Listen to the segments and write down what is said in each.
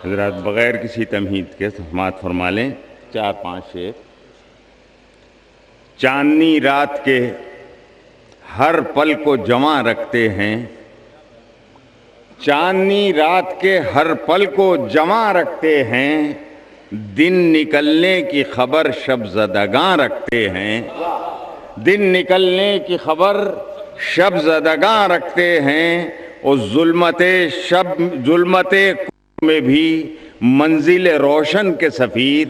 حضرات بغیر کسی تمہید کے سماعت فرما لیں 4-5 شعر۔ چاندنی رات کے ہر پل کو جمع رکھتے ہیں، چاندنی رات کے ہر پل کو جمع رکھتے ہیں، دن نکلنے کی خبر شب زدگاں رکھتے ہیں، دن نکلنے کی خبر شب زدگاں رکھتے ہیں، اور ظلمت میں بھی منزل روشن کے سفیر،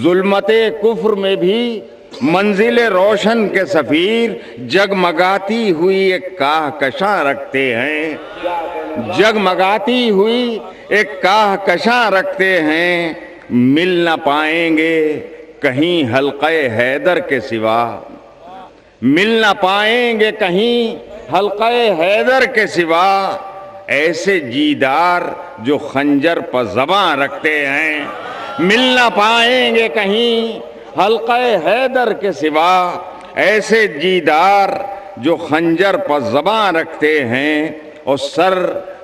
ظلمت کفر میں بھی منزل روشن کے سفیر، جگمگاتی ہوئی ایک کہکشاں رکھتے ہیں، جگمگاتی ہوئی ایک کہکشاں رکھتے ہیں، مل نہ پائیں گے کہیں حلقہ حیدر کے سوا، مل نہ پائیں گے کہیں حلقہ حیدر کے سوا، ایسے جیدار جو خنجر پر زباں رکھتے ہیں، مل نہ پائیں گے کہیں حلقہ حیدر کے سوا، ایسے جیدار جو خنجر پر زباں رکھتے ہیں، اور سر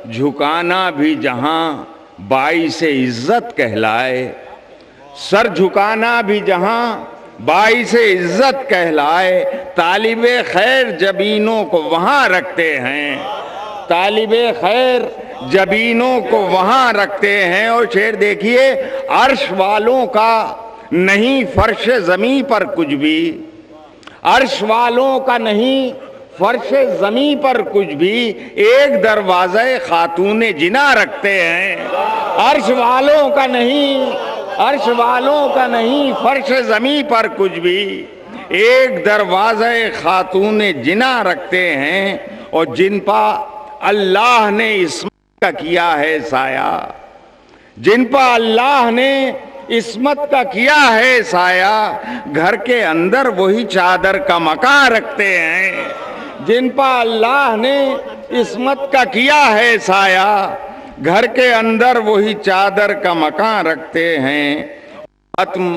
جھکانا بھی جہاں باعث عزت کہلائے، سر جھکانا بھی جہاں باعث عزت کہلائے، طالب خیر جبینوں کو وہاں رکھتے ہیں، طالب خیر جبینوں کو وہاں رکھتے ہیں۔ اور شعر دیکھیے، عرش والوں کا نہیں فرش زمیں پر کچھ بھی، عرش والوں کا نہیں فرش زمیں پر کچھ بھی، ایک دروازہ خاتون جنا رکھتے ہیں، عرش والوں کا نہیں، عرش والوں کا نہیں فرش زمیں پر کچھ بھی، ایک دروازہ خاتون جنا رکھتے ہیں، اور جن پا اللہ نے عصمت کا کیا ہے سایہ، جن پا اللہ نے عصمت کا کیا ہے سایہ، گھر کے اندر وہی چادر کا مکان رکھتے ہیں، جن پا اللہ نے عصمت کا کیا ہے سایہ، گھر کے اندر وہی چادر کا مکان رکھتے ہیں۔ ختم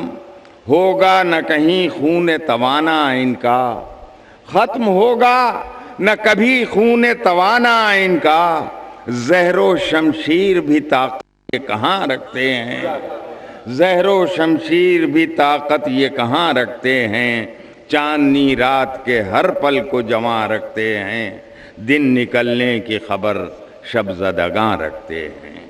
ہوگا نہ کہیں خون توانا ان کا، ختم ہوگا نہ کبھی خون توانا ان کا، زہر و شمشیر بھی طاقت یہ کہاں رکھتے ہیں، زہر و شمشیر بھی طاقت یہ کہاں رکھتے ہیں، چاندنی رات کے ہر پل کو جمع رکھتے ہیں، دن نکلنے کی خبر شب زدگاں رکھتے ہیں۔